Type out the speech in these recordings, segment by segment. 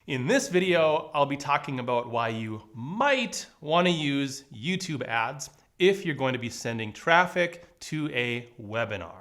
In this video, I'll be talking about why you might want to use YouTube ads if you're going to be sending traffic to a webinar.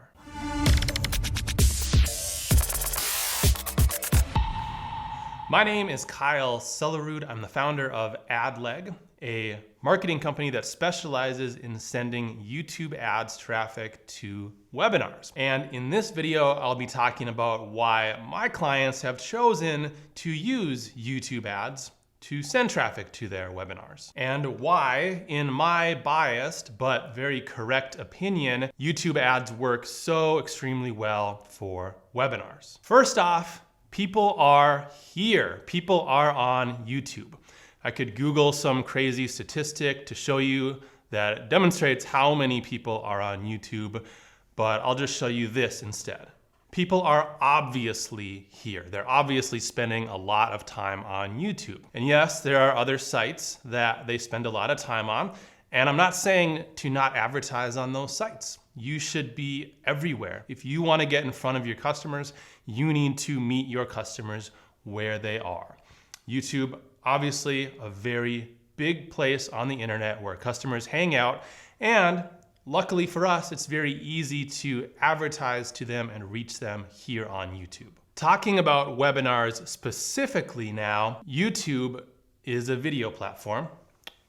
My name is Kyle Sellerud. I'm the founder of AdLeg, a marketing company that specializes in sending YouTube ads traffic to webinars. And in this video, I'll be talking about why my clients have chosen to use YouTube ads to send traffic to their webinars, and why, in my biased but very correct opinion, YouTube ads work so extremely well for webinars. First off, people are here. People are on YouTube. I could Google some crazy statistic to show you that demonstrates how many people are on YouTube, but I'll just show you this instead. People are obviously here. They're obviously spending a lot of time on YouTube. And yes, there are other sites that they spend a lot of time on, and I'm not saying to not advertise on those sites. You should be everywhere. If you want to get in front of your customers, you need to meet your customers where they are. YouTube, obviously a very big place on the internet where customers hang out, and luckily for us, it's very easy to advertise to them and reach them here on YouTube. Talking about webinars specifically now, YouTube is a video platform.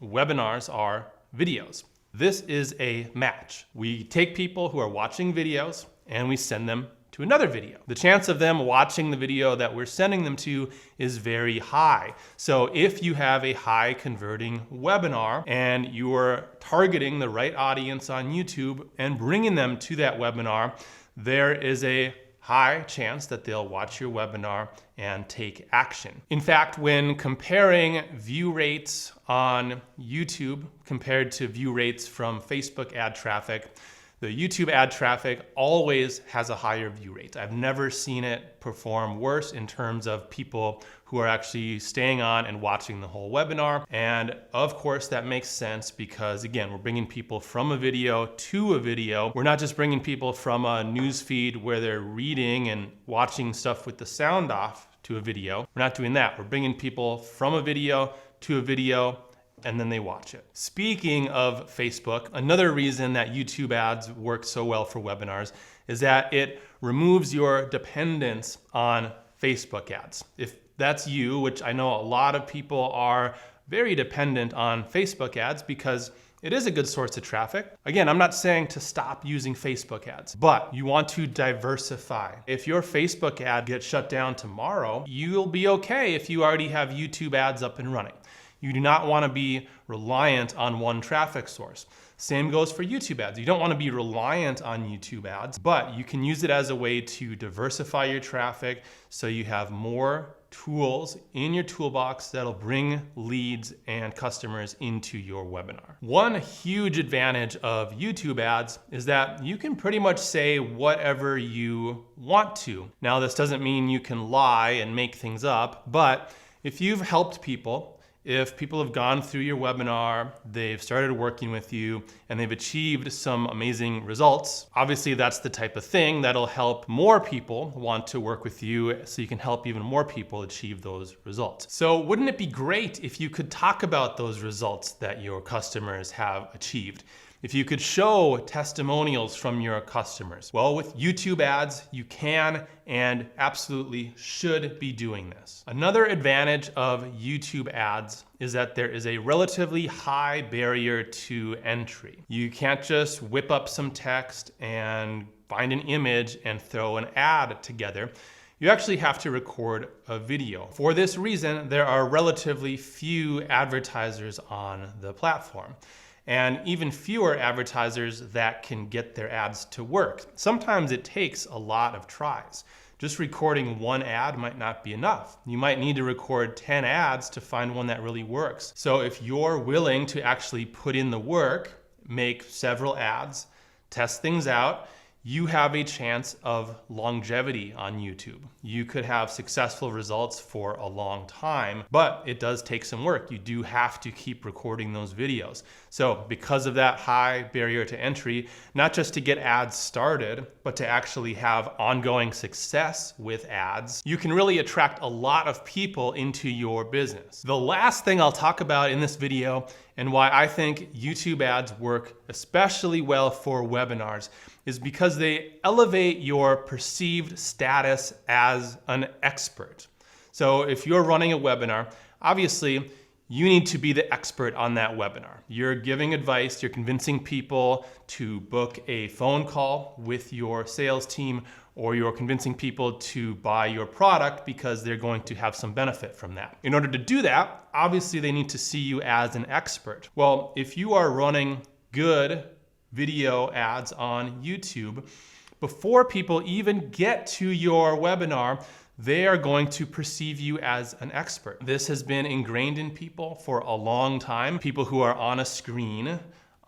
Webinars are videos. This is a match. We take people who are watching videos and we send them to another video. The chance of them watching the video that we're sending them to is very high. So if you have a high converting webinar and you are targeting the right audience on YouTube and bringing them to that webinar, there is a high chance that they'll watch your webinar and take action. In fact, when comparing view rates on YouTube compared to view rates from Facebook ad traffic, the YouTube ad traffic always has a higher view rate. I've never seen it perform worse in terms of people who are actually staying on and watching the whole webinar. And of course, that makes sense because, again, we're bringing people from a video to a video. We're not just bringing people from a news feed where they're reading and watching stuff with the sound off to a video. We're not doing that. We're bringing people from a video to a video, and then they watch it. Speaking of Facebook, another reason that YouTube ads work so well for webinars is that it removes your dependence on Facebook ads. If that's you, which I know a lot of people are very dependent on Facebook ads because it is a good source of traffic. Again, I'm not saying to stop using Facebook ads, but you want to diversify. If your Facebook ad gets shut down tomorrow, you'll be okay if you already have YouTube ads up and running. You do not want to be reliant on one traffic source. Same goes for YouTube ads. You don't want to be reliant on YouTube ads, but you can use it as a way to diversify your traffic so you have more tools in your toolbox that'll bring leads and customers into your webinar. One huge advantage of YouTube ads is that you can pretty much say whatever you want to. Now, this doesn't mean you can lie and make things up, but if you've helped people, if people have gone through your webinar, they've started working with you, and they've achieved some amazing results, obviously that's the type of thing that'll help more people want to work with you so you can help even more people achieve those results. So wouldn't it be great if you could talk about those results that your customers have achieved? If you could show testimonials from your customers? Well, with YouTube ads, you can and absolutely should be doing this. Another advantage of YouTube ads is that there is a relatively high barrier to entry. You can't just whip up some text and find an image and throw an ad together. You actually have to record a video. For this reason, there are relatively few advertisers on the platform, and even fewer advertisers that can get their ads to work. Sometimes it takes a lot of tries. Just recording one ad might not be enough. You might need to record 10 ads to find one that really works. So if you're willing to actually put in the work, make several ads, test things out, you have a chance of longevity on YouTube. You could have successful results for a long time, but it does take some work. You do have to keep recording those videos. So because of that high barrier to entry, not just to get ads started, but to actually have ongoing success with ads, you can really attract a lot of people into your business. The last thing I'll talk about in this video, and why I think YouTube ads work especially well for webinars, is because they elevate your perceived status as an expert. So if you're running a webinar, obviously you need to be the expert on that webinar. You're giving advice, you're convincing people to book a phone call with your sales team, or you're convincing people to buy your product because they're going to have some benefit from that. In order to do that, obviously they need to see you as an expert. Well, if you are running good video ads on YouTube, before people even get to your webinar, they are going to perceive you as an expert. This has been ingrained in people for a long time. People who are on a screen,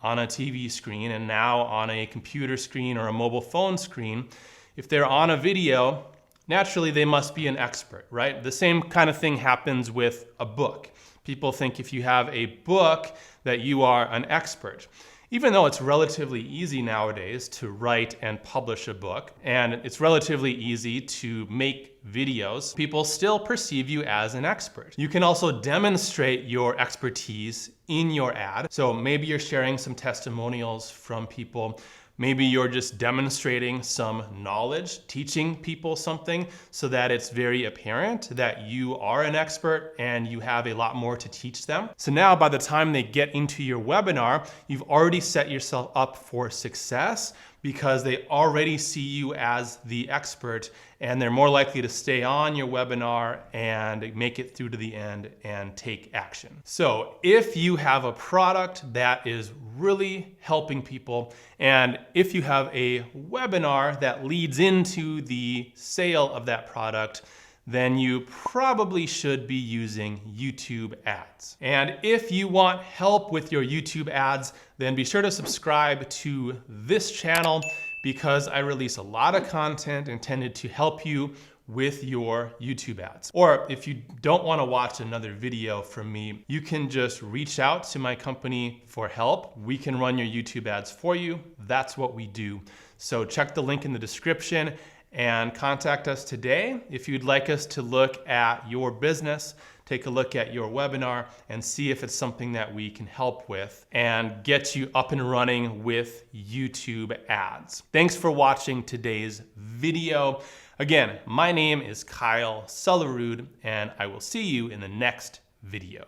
on a TV screen, and now on a computer screen or a mobile phone screen, if they're on a video, naturally they must be an expert, right? The same kind of thing happens with a book. People think if you have a book that you are an expert. Even though it's relatively easy nowadays to write and publish a book, and it's relatively easy to make videos, people still perceive you as an expert. You can also demonstrate your expertise in your ad. So maybe you're sharing some testimonials from people. Maybe you're just demonstrating some knowledge, teaching people something so that it's very apparent that you are an expert and you have a lot more to teach them. So now by the time they get into your webinar, you've already set yourself up for success because they already see you as the expert, and they're more likely to stay on your webinar and make it through to the end and take action. So if you have a product that is really helping people, and if you have a webinar that leads into the sale of that product, then you probably should be using YouTube ads. And if you want help with your YouTube ads, then be sure to subscribe to this channel because I release a lot of content intended to help you with your YouTube ads. Or if you don't want to watch another video from me, you can just reach out to my company for help. We can run your YouTube ads for you. That's what we do. So check the link in the description and contact us today if you'd like us to look at your business, take a look at your webinar, and see if it's something that we can help with and get you up and running with YouTube ads. Thanks for watching today's video. Again, my name is Kyle Sellerud, and I will see you in the next video.